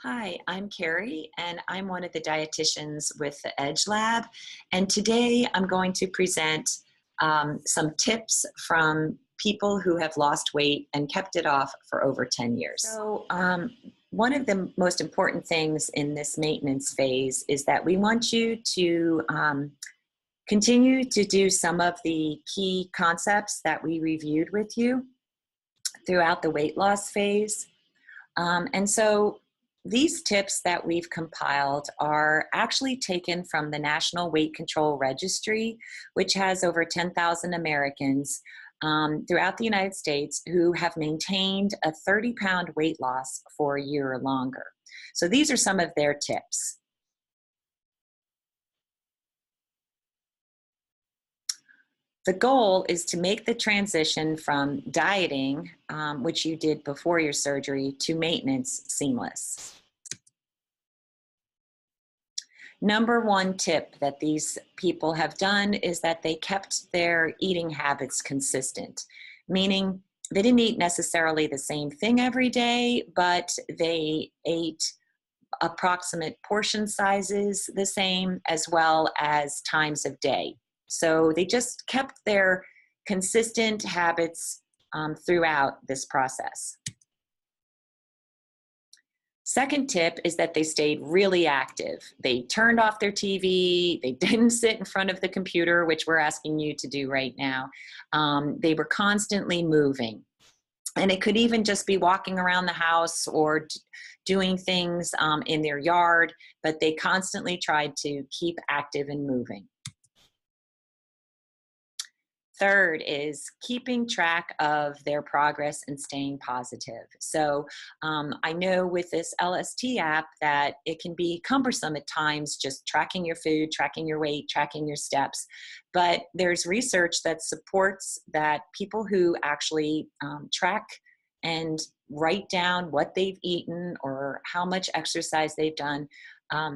Hi, I'm Carrie, and I'm one of the dietitians with the Edge Lab. And today I'm going to present some tips from people who have lost weight and kept it off for over 10 years. One of the most important things in this maintenance phase is that we want you to continue to do some of the key concepts that we reviewed with you throughout the weight loss phase. And so these tips that we've compiled are actually taken from the National Weight Control Registry, which has over 10,000 Americans throughout the United States who have maintained a 30-pound weight loss for a year or longer. So these are some of their tips. The goal is to make the transition from dieting, which you did before your surgery, to maintenance seamless. Number one tip that these people have done is that they kept their eating habits consistent, meaning they didn't eat necessarily the same thing every day, but they ate approximate portion sizes the same, as well as times of day. So they just kept their consistent habits throughout this process. Second tip is that they stayed really active. They turned off their TV. They didn't sit in front of the computer, which we're asking you to do right now. They were constantly moving. And it could even just be walking around the house or doing things in their yard, but they constantly tried to keep active and moving. Third is keeping track of their progress and staying positive. So I know with this LST app that it can be cumbersome at times, just tracking your food, tracking your weight, tracking your steps. But there's research that supports that people who actually track and write down what they've eaten or how much exercise they've done,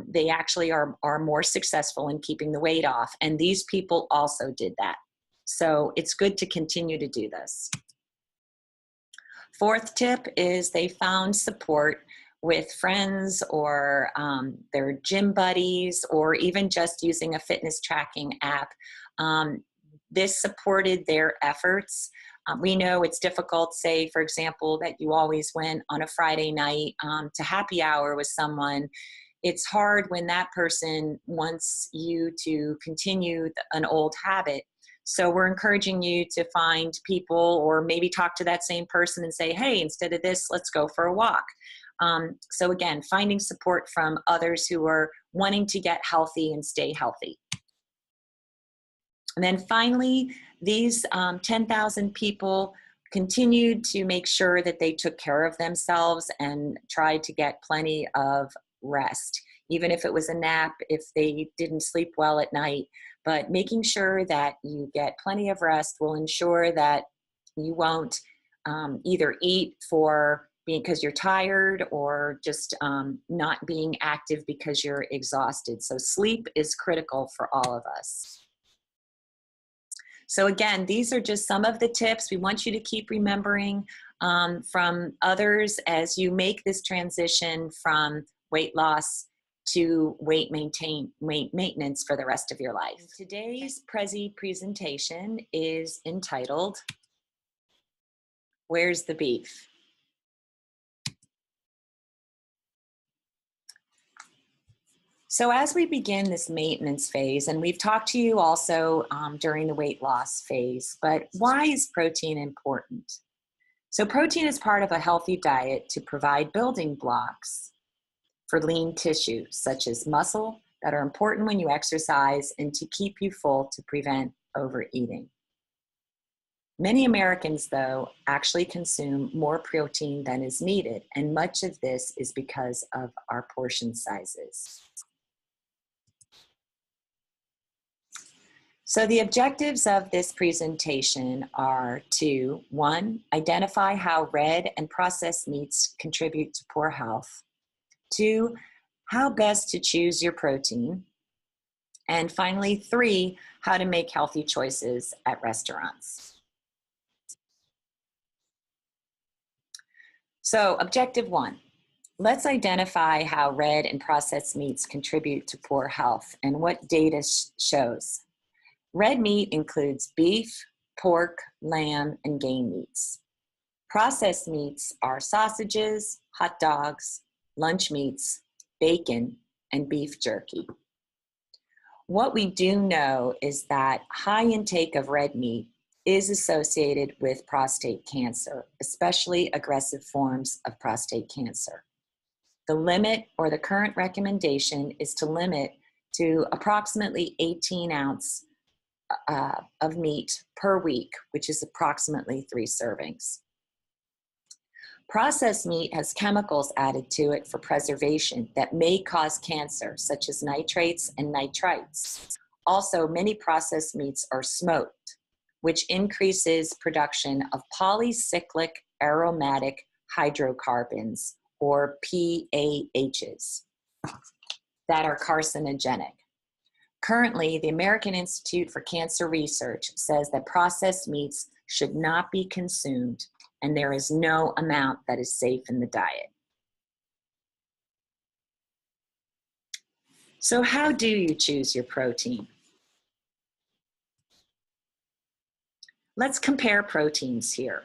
they actually are more successful in keeping the weight off. And these people also did that. So it's good to continue to do this. Fourth tip is they found support with friends or their gym buddies, or even just using a fitness tracking app. This supported their efforts. We know it's difficult, say, for example, that you always went on a Friday night to happy hour with someone. It's hard when that person wants you to continue an old habit. So we're encouraging you to find people, or maybe talk to that same person and say, hey, instead of this, let's go for a walk. So again, finding support from others who are wanting to get healthy and stay healthy. And then finally, these 10,000 people continued to make sure that they took care of themselves and tried to get plenty of rest, even if it was a nap, if they didn't sleep well at night. But making sure that you get plenty of rest will ensure that you won't either eat because you're tired, or just not being active because you're exhausted. So sleep is critical for all of us. So again, these are just some of the tips we want you to keep remembering from others as you make this transition from weight loss to weight maintenance for the rest of your life. Today's Prezi presentation is entitled, Where's the Beef? So as we begin this maintenance phase, and we've talked to you also during the weight loss phase, but why is protein important? So protein is part of a healthy diet to provide building blocks for lean tissue, such as muscle, that are important when you exercise and to keep you full to prevent overeating. Many Americans, though, actually consume more protein than is needed, and much of this is because of our portion sizes. So the objectives of this presentation are to, 1, identify how red and processed meats contribute to poor health. 2, how best to choose your protein. And finally, 3, how to make healthy choices at restaurants. So objective 1, Let's identify how red and processed meats contribute to poor health and what data shows. Red meat includes beef, pork, lamb, and game meats. Processed meats are sausages, hot dogs, lunch meats, bacon, and beef jerky. What we do know is that high intake of red meat is associated with prostate cancer, especially aggressive forms of prostate cancer. The limit, or the current recommendation, is to limit to approximately 18 ounces of meat per week, which is approximately 3 servings. Processed meat has chemicals added to it for preservation that may cause cancer, such as nitrates and nitrites. Also, many processed meats are smoked, which increases production of polycyclic aromatic hydrocarbons, or PAHs, that are carcinogenic. Currently, the American Institute for Cancer Research says that processed meats should not be consumed, and there is no amount that is safe in the diet. So how do you choose your protein? Let's compare proteins here.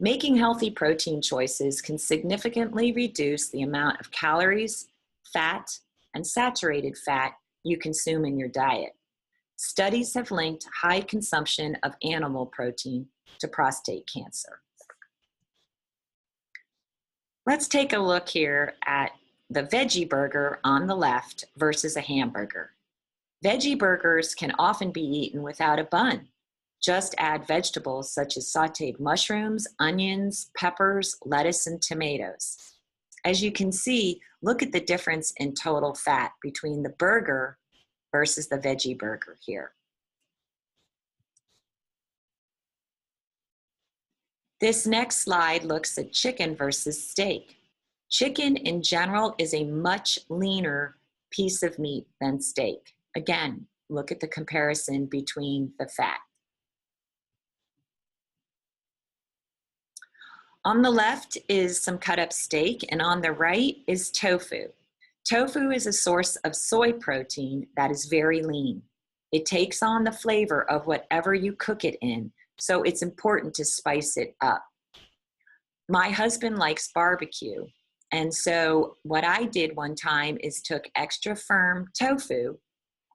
Making healthy protein choices can significantly reduce the amount of calories, fat, and saturated fat you consume in your diet. Studies have linked high consumption of animal protein to prostate cancer. Let's take a look here at the veggie burger on the left versus a hamburger. Veggie burgers can often be eaten without a bun. Just add vegetables such as sauteed mushrooms, onions, peppers, lettuce, and tomatoes. As you can see, look at the difference in total fat between the burger versus the veggie burger here. This next slide looks at chicken versus steak. Chicken in general is a much leaner piece of meat than steak. Again, look at the comparison between the fat. On the left is some cut up steak, and on the right is tofu. Tofu is a source of soy protein that is very lean. It takes on the flavor of whatever you cook it in, so it's important to spice it up. My husband likes barbecue, and so what I did one time is took extra firm tofu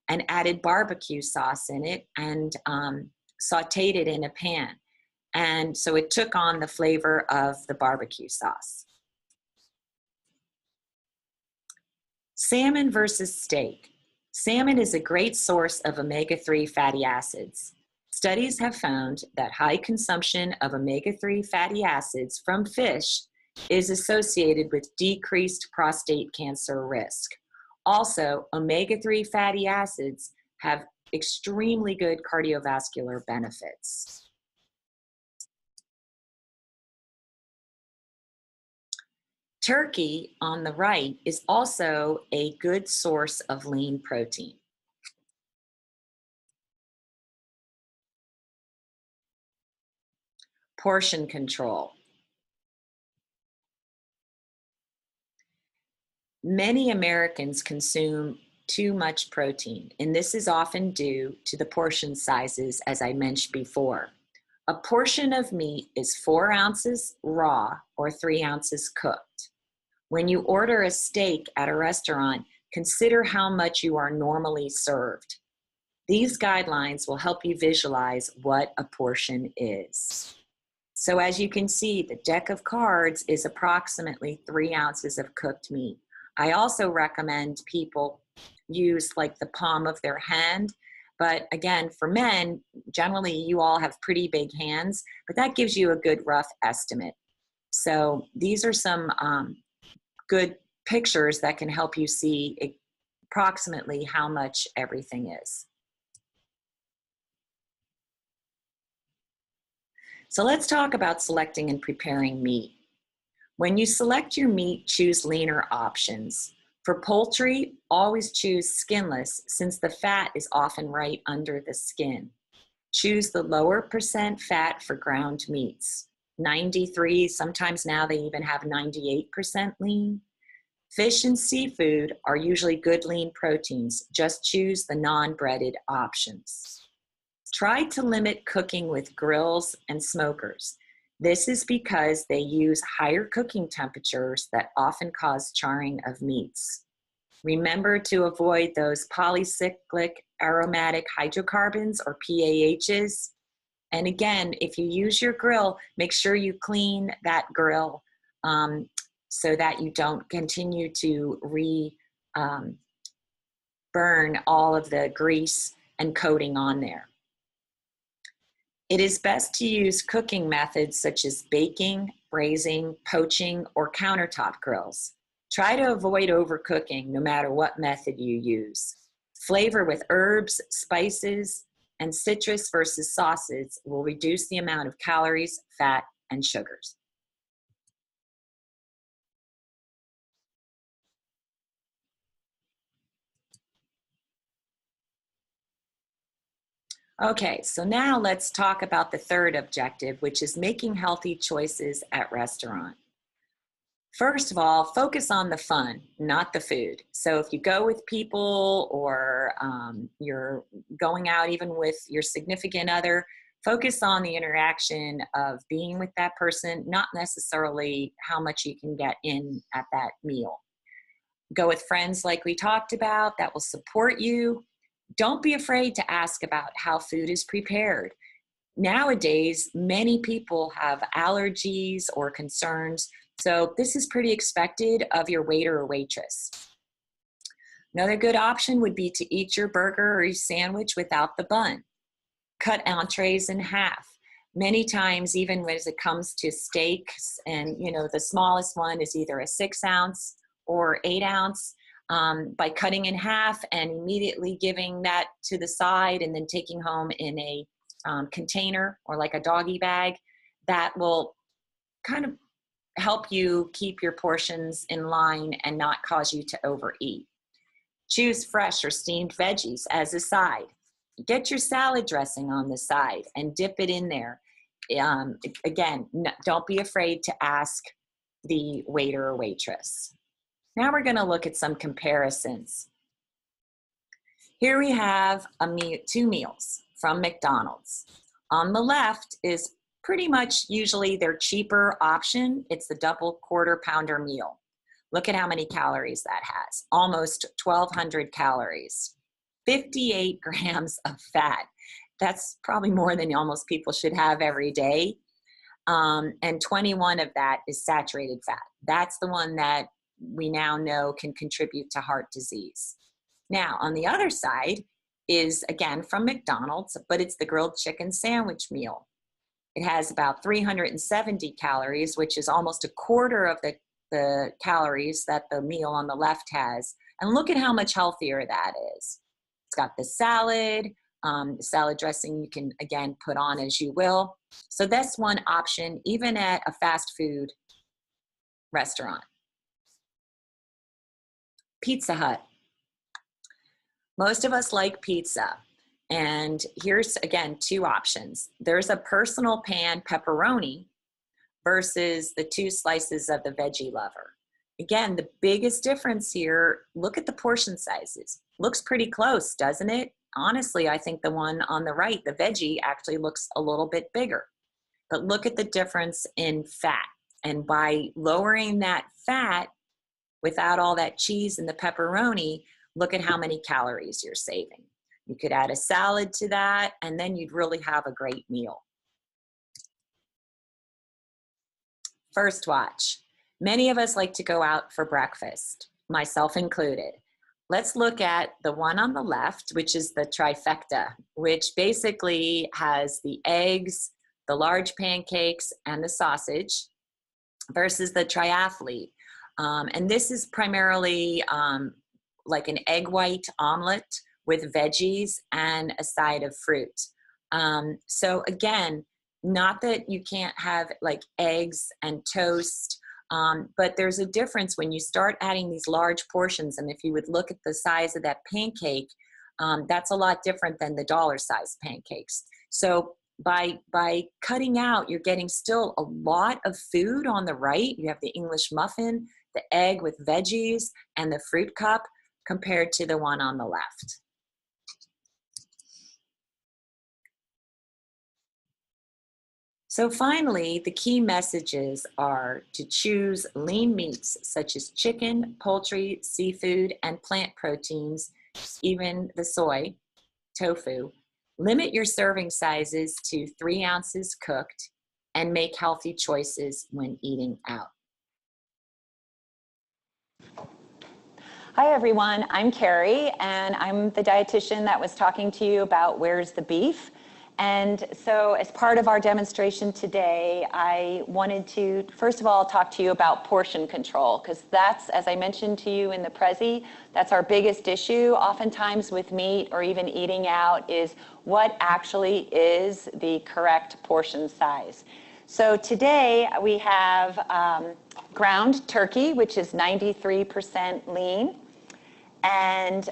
and added barbecue sauce in it and sauteed it in a pan. And so it took on the flavor of the barbecue sauce. Salmon versus steak. Salmon is a great source of omega-3 fatty acids. Studies have found that high consumption of omega-3 fatty acids from fish is associated with decreased prostate cancer risk. Also, omega-3 fatty acids have extremely good cardiovascular benefits. Turkey on the right is also a good source of lean protein. Portion control. Many Americans consume too much protein, and this is often due to the portion sizes, as I mentioned before. A portion of meat is 4 ounces raw or 3 ounces cooked. When you order a steak at a restaurant, consider how much you are normally served. These guidelines will help you visualize what a portion is. So as you can see, the deck of cards is approximately 3 ounces of cooked meat. I also recommend people use like the palm of their hand. But again, for men, generally you all have pretty big hands, but that gives you a good rough estimate. So these are some good pictures that can help you see approximately how much everything is. So let's talk about selecting and preparing meat. When you select your meat, choose leaner options. For poultry, always choose skinless since the fat is often right under the skin. Choose the lower % fat for ground meats. 93, sometimes now they even have 98% lean. Fish and seafood are usually good lean proteins. Just choose the non-breaded options. Try to limit cooking with grills and smokers. This is because they use higher cooking temperatures that often cause charring of meats. Remember to avoid those polycyclic aromatic hydrocarbons or PAHs. And again, if you use your grill, make sure you clean that grill so that you don't continue to burn all of the grease and coating on there. It is best to use cooking methods such as baking, braising, poaching, or countertop grills. Try to avoid overcooking no matter what method you use. Flavor with herbs, spices, and citrus versus sauces will reduce the amount of calories, fat, and sugars. Okay, so now let's talk about the third objective, which is making healthy choices at restaurant. First of all, focus on the fun, not the food. So if you go with people or you're going out even with your significant other, focus on the interaction of being with that person, not necessarily how much you can get in at that meal. Go with friends like we talked about that will support you. Don't be afraid to ask about how food is prepared. Nowadays, many people have allergies or concerns, so this is pretty expected of your waiter or waitress. Another good option would be to eat your burger or your sandwich without the bun. Cut entrees in half. Many times, even when it comes to steaks, and the smallest one is either a 6-ounce or 8-ounce, by cutting in half and immediately giving that to the side and then taking home in a container or like a doggy bag, that will kind of help you keep your portions in line and not cause you to overeat. Choose fresh or steamed veggies as a side. Get your salad dressing on the side and dip it in there. Again, don't be afraid to ask the waiter or waitress. Now we're going to look at some comparisons. Here we have two meals from McDonald's. On the left is pretty much usually their cheaper option. It's the double quarter pounder meal. Look at how many calories that has. Almost 1,200 calories. 58 grams of fat. That's probably more than almost people should have every day. And 21 of that is saturated fat. That's the one that we now know can contribute to heart disease. Now, on the other side is, again, from McDonald's, but it's the grilled chicken sandwich meal. It has about 370 calories, which is almost a quarter of the calories that the meal on the left has. And look at how much healthier that is. It's got the salad dressing you can, again, put on as you will. So that's one option, even at a fast food restaurant. Pizza Hut. Most of us like pizza. And here's, again, two options. There's a personal pan pepperoni versus the 2 slices of the veggie lover. Again, the biggest difference here, look at the portion sizes. Looks pretty close, doesn't it? Honestly, I think the one on the right, the veggie, actually looks a little bit bigger. But look at the difference in fat. And by lowering that fat, without all that cheese and the pepperoni, look at how many calories you're saving. You could add a salad to that, and then you'd really have a great meal. First watch. Many of us like to go out for breakfast, myself included. Let's look at the one on the left, which is the trifecta, which basically has the eggs, the large pancakes, and the sausage, versus the triathlete. And this is primarily like an egg white omelet with veggies and a side of fruit. So again, not that you can't have like eggs and toast, but there's a difference when you start adding these large portions. And if you would look at the size of that pancake, that's a lot different than the dollar size pancakes. So by cutting out, you're getting still a lot of food on the right. You have the English muffin, the egg with veggies, and the fruit cup compared to the one on the left. So finally, the key messages are to choose lean meats such as chicken, poultry, seafood, and plant proteins, even the soy, tofu. Limit your serving sizes to 3 ounces cooked and make healthy choices when eating out. Hi everyone, I'm Carrie and I'm the dietitian that was talking to you about where's the beef. And so as part of our demonstration today, I wanted to first of all talk to you about portion control, because that's, as I mentioned to you in the Prezi, that's our biggest issue oftentimes with meat or even eating out, is what actually is the correct portion size. So today we have ground turkey, which is 93% lean. And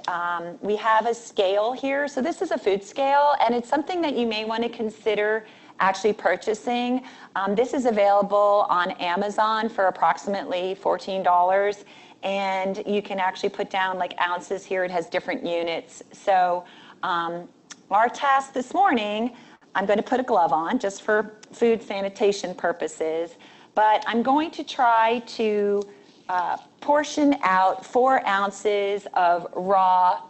we have a scale here. So this is a food scale, and it's something that you may want to consider actually purchasing. This is available on Amazon for approximately $14, and you can actually put down like ounces here. It has different units. So our task this morning, I'm going to put a glove on just for food sanitation purposes, but I'm going to try to portion out 4 ounces of raw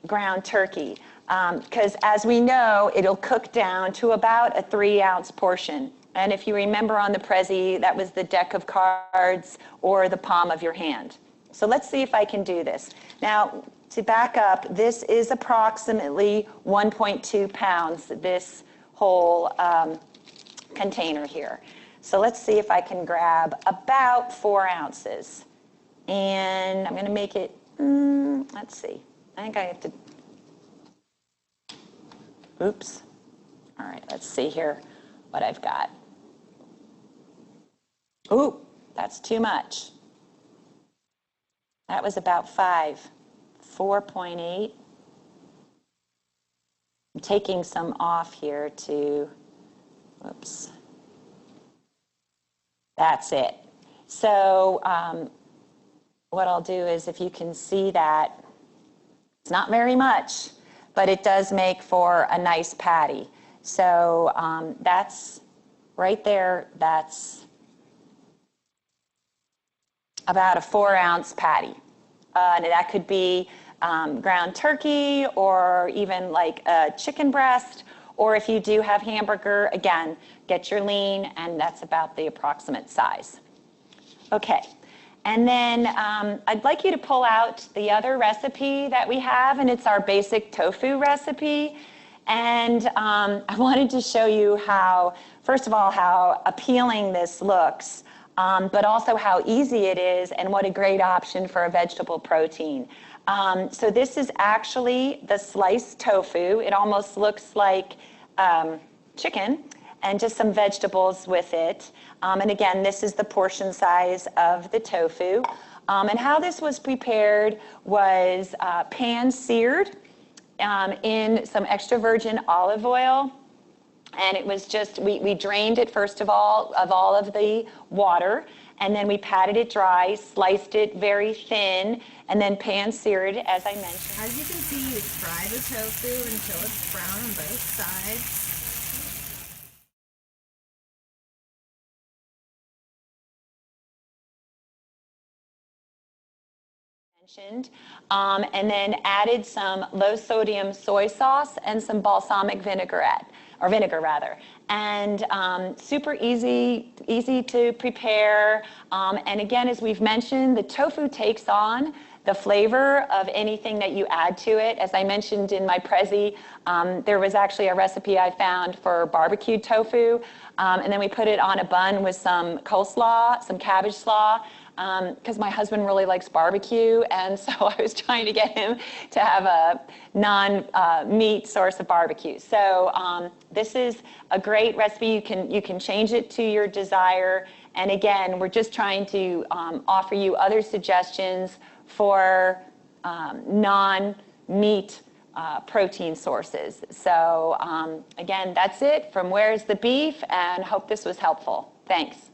ground turkey, because as we know, it'll cook down to about a 3-ounce portion. And if you remember on the Prezi, that was the deck of cards or the palm of your hand. So let's see if I can do this. Now, to back up, this is approximately 1.2 pounds, this whole container here. So let's see if I can grab about 4 ounces. And I'm going to make it, let's see. I think I have to, oops. All right, let's see here what I've got. Ooh, that's too much. That was about 4.8. I'm taking some off here to, whoops. That's it. So what I'll do is, if you can see that, it's not very much, but it does make for a nice patty. So that's right there, that's about a 4-ounce patty. And that could be ground turkey or even like a chicken breast. Or if you do have hamburger, again, get your lean, and that's about the approximate size. Okay, and then I'd like you to pull out the other recipe that we have, and it's our basic tofu recipe. And I wanted to show you how, first of all, how appealing this looks, but also how easy it is and what a great option for a vegetable protein. So this is actually the sliced tofu. It almost looks like chicken and just some vegetables with it. And again, this is the portion size of the tofu. And how this was prepared was pan-seared in some extra virgin olive oil. And it was just, we drained it first of all of the water, and then we patted it dry, sliced it very thin, and then pan-seared, as I mentioned. As you can see, you fry the tofu until it's brown on both sides. And then added some low-sodium soy sauce and some balsamic vinegar, and super easy to prepare. And again, as we've mentioned, the tofu takes on the flavor of anything that you add to it. As I mentioned in my Prezi, there was actually a recipe I found for barbecued tofu, and then we put it on a bun with some coleslaw, some cabbage slaw, because my husband really likes barbecue, and so I was trying to get him to have a non-meat source of barbecue. So this is a great recipe. You can change it to your desire. And again, we're just trying to offer you other suggestions for non-meat protein sources. So again, that's it from Where's the Beef, and hope this was helpful. Thanks.